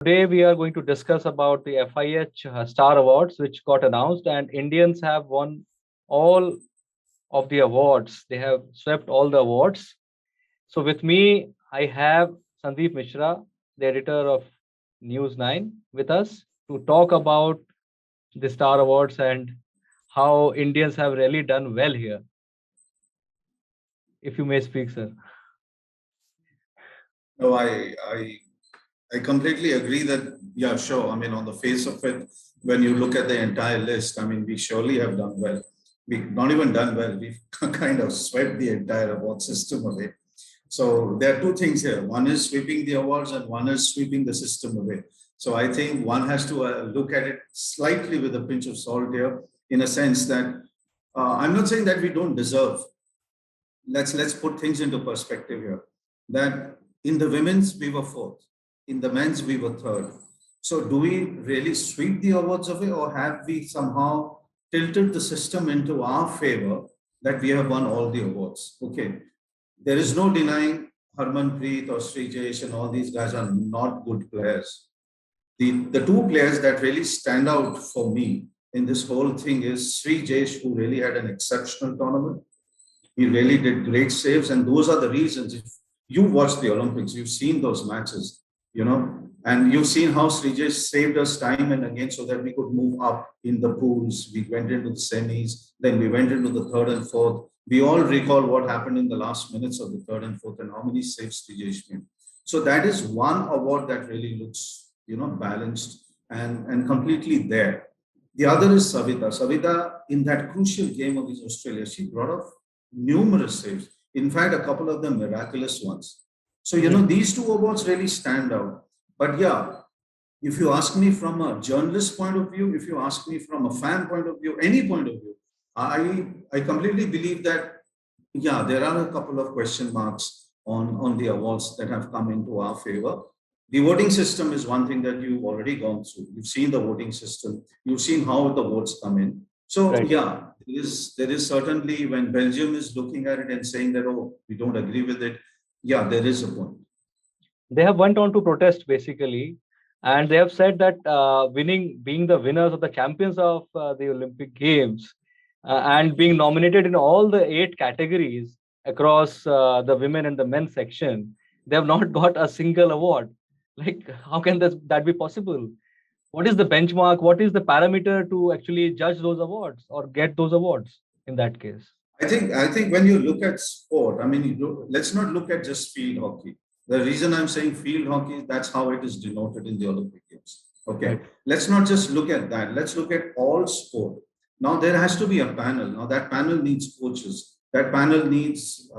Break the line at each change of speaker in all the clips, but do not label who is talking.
Today we are going to discuss about the FIH Star Awards, which got announced, and Indians have won all of the awards. They have swept all the awards. So with me, I have Sandeep Mishra, the editor of News 9, with us to talk about the Star Awards and how Indians have really done well here. If you may speak, sir.
No, I completely agree that, yeah, sure. I mean, on the face of it, when you look at the entire list, I mean, we surely have done well. We've not even done well. We've kind of swept the entire award system away. So there are two things here. One is sweeping the awards and one is sweeping the system away. So I think one has to look at it slightly with a pinch of salt here, in a sense that I'm not saying that we don't deserve. Let's put things into perspective here. That in the women's we were fourth, in the men's we were third. So do we really sweep the awards away, or have we somehow tilted the system into our favor that we have won all the awards? Okay, there is no denying Harmanpreet or Sreejesh and all these guys are not good players. The two players that really stand out for me in this whole thing is Sreejesh, who really had an exceptional tournament. He really did great saves, and those are the reasons. If you watched the Olympics, you've seen those matches, and you've seen how Sreejesh saved us time and again so that we could move up in the pools. We went into the semis, then we went into the third and fourth. We all recall what happened in the last minutes of the third and fourth and how many saves Sreejesh made. So that is one award that really looks, balanced and completely there. The other is Savita. Savita, in that crucial game against Australia, she brought off numerous saves. In fact, a couple of them miraculous ones. So, these two awards really stand out. But yeah, if you ask me from a journalist point of view, if you ask me from a fan point of view, any point of view, I completely believe that, yeah, there are a couple of question marks on the awards that have come into our favor. The voting system is one thing that you've already gone through. You've seen the voting system. You've seen how the votes come in. So,
Right.
yeah, there is certainly, when Belgium is looking at it and saying that, oh, we don't agree with it, yeah, there is a point.
They have went on to protest basically, and they have said that being the winners of the champions of the Olympic Games, and being nominated in all the 8 categories across the women and the men section, they have not got a single award. Like, how can that be possible? What is the benchmark? What is the parameter to actually judge those awards or get those awards in that case?
I think when you look at sport, I mean, let's not look at just field hockey. The reason I'm saying field hockey is that's how it is denoted in the Olympic Games. Okay,
Right.
let's not just look at that. Let's look at all sport. Now there has to be a panel. Now that panel needs coaches. That panel needs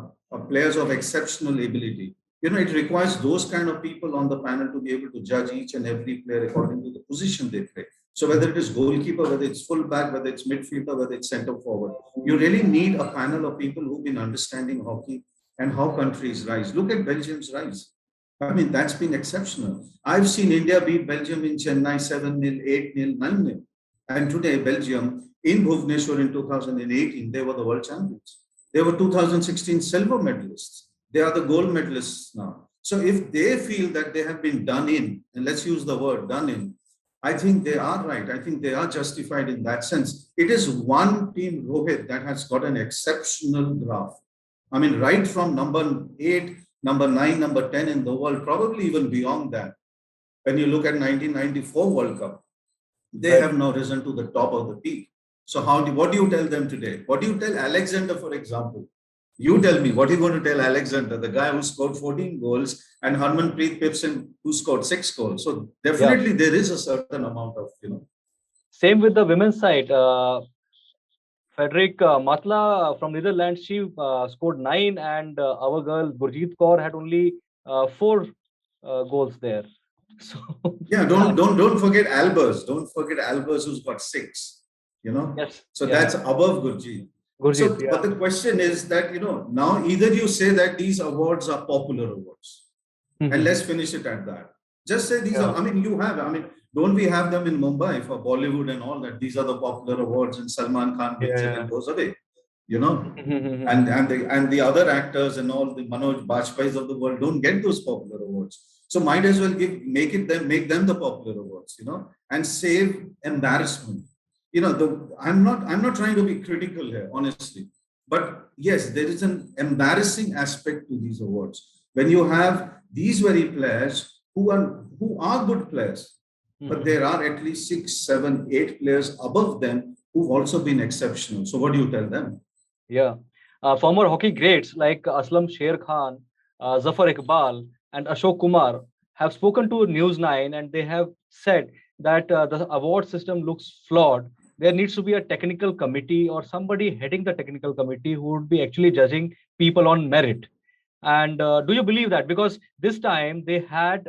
players of exceptional ability. It requires those kind of people on the panel to be able to judge each and every player according to the position they play. So whether it is goalkeeper, whether it's fullback, whether it's midfielder, whether it's center forward, you really need a panel of people who've been understanding hockey and how countries rise. Look at Belgium's rise. I mean, that's been exceptional. I've seen India beat Belgium in Chennai 7-0, 8-0, 9-0. And today, Belgium in Bhubaneswar in 2018, they were the world champions. They were 2016 silver medalists. They are the gold medalists now. So if they feel that they have been done in, and let's use the word done in, I think they are right. I think they are justified in that sense. It is one team, Rohit, that has got an exceptional graph. I mean, right from number 8, number 9, number 10 in the world, probably even beyond that. When you look at 1994 World Cup, they
Right.
have now risen to the top of the peak. So what do you tell them today? What do you tell Alexander, for example? You tell me, what are you going to tell Alexander, the guy who scored 14 goals, and Harmanpreet Pipson, who scored 6 goals? So definitely there is a certain amount of,
Same with the women's side. Frederick Matla from Netherlands, she scored 9, and our girl Gurjeet Kaur had only 4 goals there. So
yeah, don't forget Albers. Don't forget Albers, who's got 6.
yes,
So
yeah.
that's above Gurjeet.
Gurjeet,
So, but the question is that, now either you say that these awards are popular awards, and let's finish it at that. Just say these are, I mean, don't we have them in Mumbai for Bollywood and all that? These are the popular awards, and Salman Khan gets it and goes away, and the other actors and all the Manoj Bajpayees of the world don't get those popular awards. So might as well make them the popular awards, and save embarrassment. I'm not trying to be critical here, honestly. But yes, there is an embarrassing aspect to these awards. When you have these very players who are good players, but there are at least 6, 7, 8 players above them who've also been exceptional. So what do you tell them?
Yeah. Former hockey greats like Aslam Sher Khan, Zafar Iqbal, and Ashok Kumar have spoken to News9, and they have said that the award system looks flawed. There needs to be a technical committee or somebody heading the technical committee who would be actually judging people on merit. And do you believe that? Because this time they had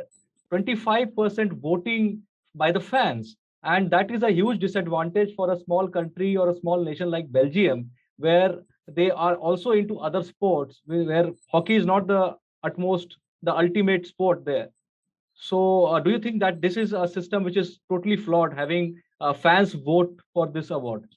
25% voting by the fans. And that is a huge disadvantage for a small country or a small nation like Belgium, where they are also into other sports, where hockey is not the ultimate sport there. So, do you think that this is a system which is totally flawed, having fans vote for this award?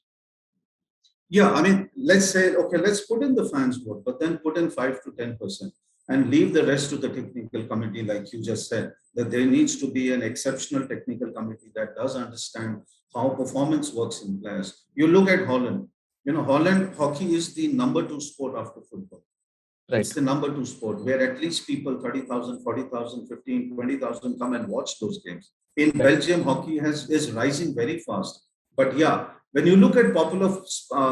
Yeah, I mean, let's say, okay, let's put in the fans vote, but then put in 5 to 10% and leave the rest to the technical committee, like you just said, that there needs to be an exceptional technical committee that does understand how performance works in players. You look at Holland. Holland hockey is the number 2 sport after football. Right. It's the number 2 sport where at least people 30,000, 40,000, 15, 20,000 come and watch those games. In right. Belgium, hockey is rising very fast. But yeah, when you look at popular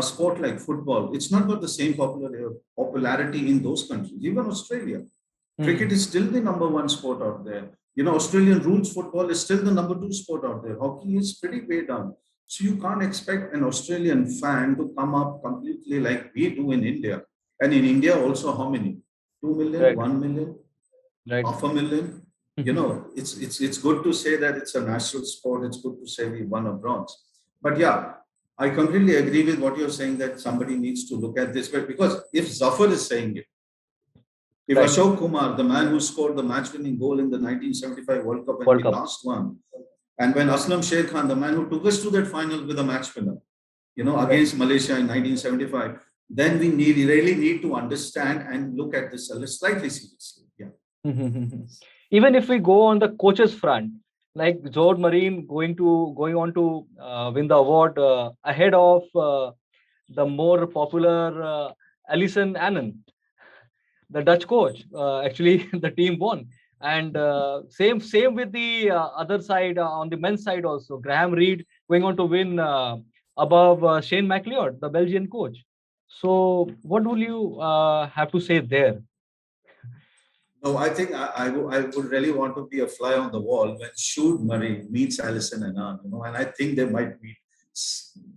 sport like football, it's not got the same popularity in those countries. Even Australia, cricket is still the number 1 sport out there. Australian rules football is still the number 2 sport out there. Hockey is pretty way down. So you can't expect an Australian fan to come up completely like we do in India. And in India also, how many? 2 million, right. 1 million, right. 500,000. It's good to say that it's a national sport. It's good to say we won a bronze. But yeah, I completely agree with what you're saying, that somebody needs to look at this. But because if Zafar is saying it, if right. Ashok Kumar, the man who scored the match-winning goal in the 1975 World Cup and we last won, and when Aslam Sher Khan, the man who took us to that final with a match winner, against Malaysia in 1975, then we really need to understand and look at this slightly seriously. Yeah.
Even if we go on the coaches front, like Sjoerd Marine going on to win the award ahead of the more popular Alyson Annan, the Dutch coach. Actually, the team won. And same with the other side, on the men's side also. Graham Reed going on to win above Shane McLeod, the Belgian coach. So what will you have to say there?
No, I think I would really want to be a fly on the wall when Sjoerd Murray meets Alyson and Annan, and I think they might meet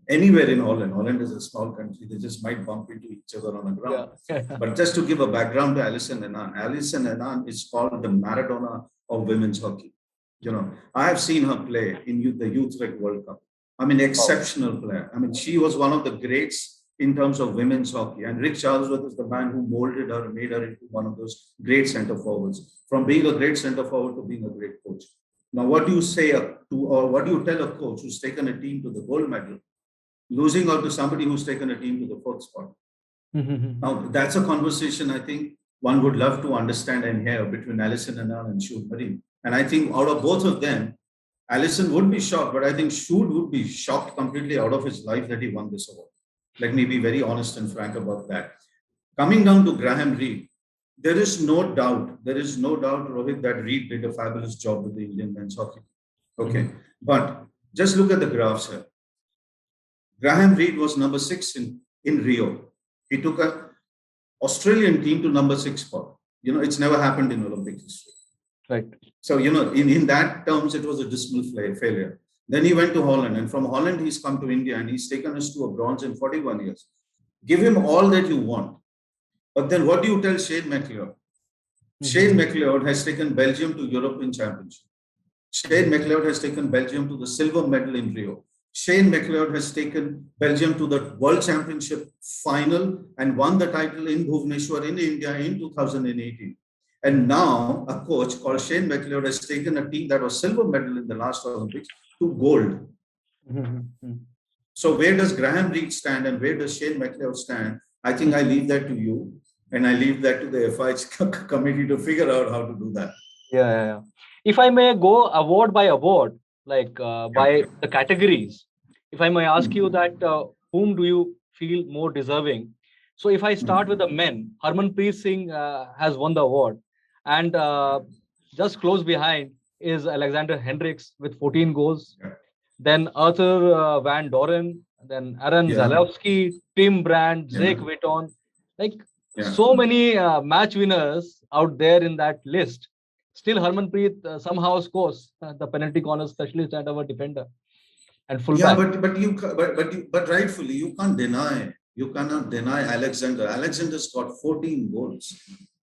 anywhere in Holland. Holland is a small country. They just might bump into each other on the ground. Yeah. But just to give a background to Alyson and Annan is called the Maradona of women's hockey. I have seen her play in the Utrecht World Cup. I mean, exceptional player. I mean, she was one of the greats in terms of women's hockey. And Rick Charlesworth is the man who molded her and made her into one of those great center forwards, from being a great center forward to being a great coach. Now, what do you tell a coach who's taken a team to the gold medal, losing out to somebody who's taken a team to the 4th spot? Now, that's a conversation I think one would love to understand and hear between Alyson and Annan and Sjoerd Murray. And I think out of both of them, Alyson would be shocked, but I think Sjoerd would be shocked completely out of his life that he won this award. Let me be very honest and frank about that. Coming down to Graham Reed, there is no doubt, Rohit, that Reed did a fabulous job with the Indian men's hockey. Okay. But just look at the graphs here. Graham Reed was number 6 in Rio. He took an Australian team to number 6 spot. It's never happened in Olympic history.
Right.
So, in that terms, it was a dismal failure. Then he went to Holland, and from Holland, he's come to India, and he's taken us to a bronze in 41 years. Give him all that you want. But then what do you tell Shane McLeod? Shane McLeod has taken Belgium to European Championship. Shane McLeod has taken Belgium to the silver medal in Rio. Shane McLeod has taken Belgium to the World Championship final and won the title in Bhubaneswar in India in 2018. And now a coach called Shane McLeod has taken a team that was silver medal in the last Olympics to gold. So where does Graham Reed stand and where does Shane McLeod stand? I think I leave that to you, and I leave that to the FIH committee to figure out how to do that.
Yeah. If I may go award by award, like
Yeah.
by the categories, if I may ask you
Hmm.
that whom do you feel more deserving? So if I start with the
Hmm.
men, Harmanpreet Singh has won the award, and just close behind is Alexander Hendricks with 14 goals.
Yeah.
Then Arthur Van Doren, then Aaron
Yeah.
Zalewski, Tim Brandt,
Yeah.
Zeke Witton, like
Yeah.
so many match winners out there in that list. Still, Harmanpreet somehow scores the penalty corner specialist and our defender and
Yeah,
fullback.
but rightfully you cannot deny Alexander. Alexander's got 14 goals.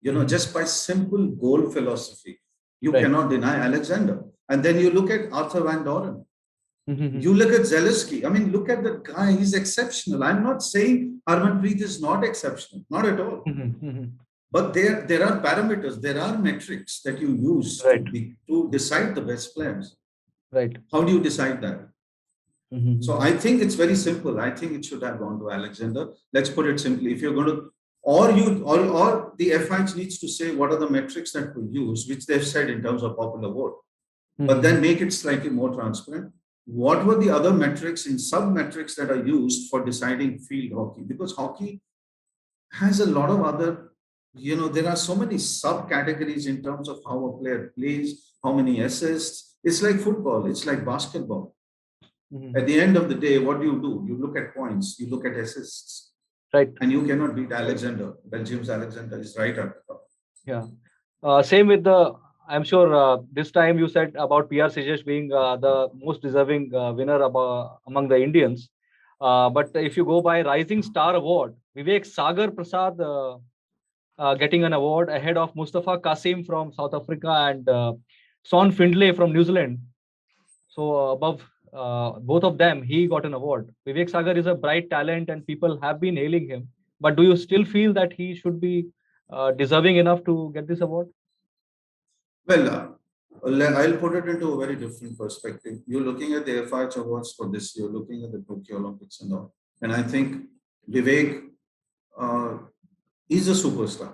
Mhm.
Just by simple goal philosophy, you
Right.
cannot deny Alexander. And then you look at Arthur Van Doren. You
Mhm.
look at Zaleski. I mean, look at that guy. He's exceptional. I'm not saying Harmanpreet is not exceptional, not at all.
Mhm.
But there are parameters, there are metrics that you use
Right.
to decide the best players.
Right.
How do you decide that? So
Mhm.
I think it's very simple. I think it should have gone to Alexander. Let's put it simply. If you're going to, or the FIH needs to say what are the metrics that we use, which they've said in terms of popular vote, but then
Mhm.
make it slightly more transparent. What were the other metrics in sub metrics that are used for deciding field hockey? Because hockey has a lot of other, there are so many subcategories in terms of how a player plays, how many assists. It's like football, it's like basketball. At
Mhm.
the end of the day, what do? You look at points, you look at assists,
Right.
and you cannot beat Alexander. Belgium's Alexander is right at the top.
Yeah. Same with the. I'm sure this time you said about PR Sreejesh being the most deserving winner among the Indians. But if you go by Rising Star Award, Vivek Sagar Prasad getting an award ahead of Mustaphaa Cassiem from South Africa and Son Findlay from New Zealand. So above both of them, he got an award. Vivek Sagar is a bright talent and people have been hailing him. But do you still feel that he should be deserving enough to get this award?
Well, I'll put it into a very different perspective. You're looking at the FIH awards for this year, looking at the Tokyo Olympics and all. And I think Vivek uh, is a superstar.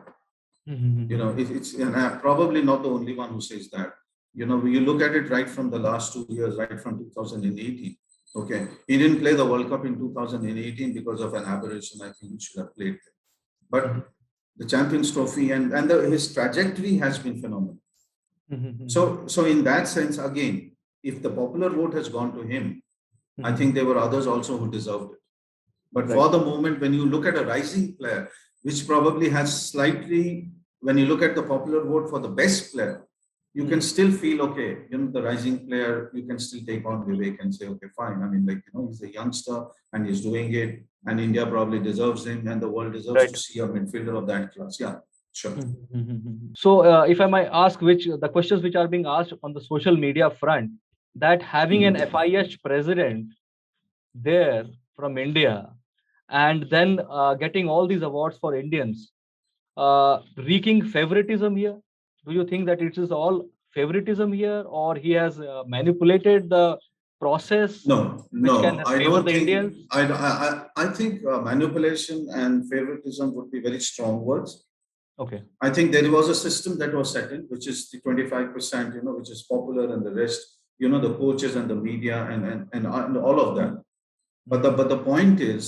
It's and I'm probably not the only one who says that. You look at it right from the last 2 years, right from 2018. Okay, he didn't play the World Cup in 2018 because of an aberration. I think he should have played, but the Champions Trophy and his trajectory has been phenomenal. So in that sense, again, if the popular vote has gone to him, I think there were others also who deserved it. But
Right.
for the moment, when you look at a rising player, which probably has slightly, when you look at the popular vote for the best player, you can still feel okay. The rising player, you can still take on Vivek and say, okay, fine. I mean, he's a youngster and he's doing it, and India probably deserves him, and the world deserves to
Right.
see a midfielder of that class. Yeah, sure.
So, if I might ask, which the questions which are being asked on the social media front, that having an
Mhm.
FIH president there from India and then getting all these awards for Indians, wreaking favoritism here? Do you think that it is all favoritism here, or he has manipulated the process
No,
which can
no, I
favor
don't
the
think.
Indians?
I think manipulation and favoritism would be very strong words.
Okay.
I think there was a system that was settled, which is the 25%, which is popular, and the rest, the coaches and the media and all of that. But the point is,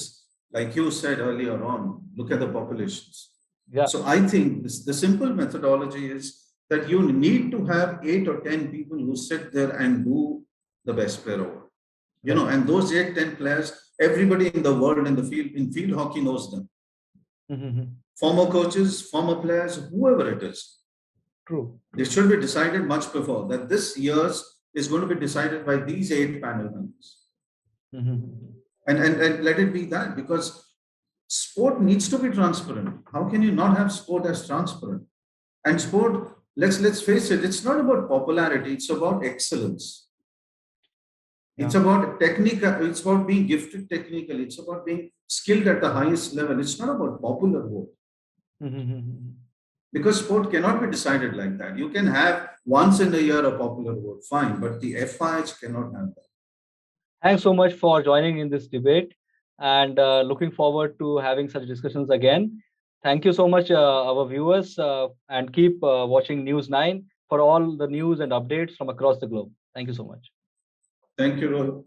like you said earlier on, look at the populations.
Yeah.
So I think the simple methodology is that you need to have 8 or 10 people who sit there and do the best player award.
Right.
And those 8, 10 players, everybody in the world in field hockey knows them. Former coaches, former players, whoever it is.
True.
This should be decided much before that. This year's is going to be decided by these 8 panel members. And let it be that, because sport needs to be transparent. How can you not have sport as transparent? And sport, let's face it, it's not about popularity, it's about excellence. It's
Yeah.
about technique, it's about being gifted technically, it's about being skilled at the highest level. It's not about popular vote. Because sport cannot be decided like that. You can have once in a year a popular vote, fine, but the FIH cannot have that.
Thanks so much for joining in this debate and looking forward to having such discussions again. Thank you so much, our viewers, and keep watching News 9 for all the news and updates from across the globe. Thank you so much.
Thank you, Rohit.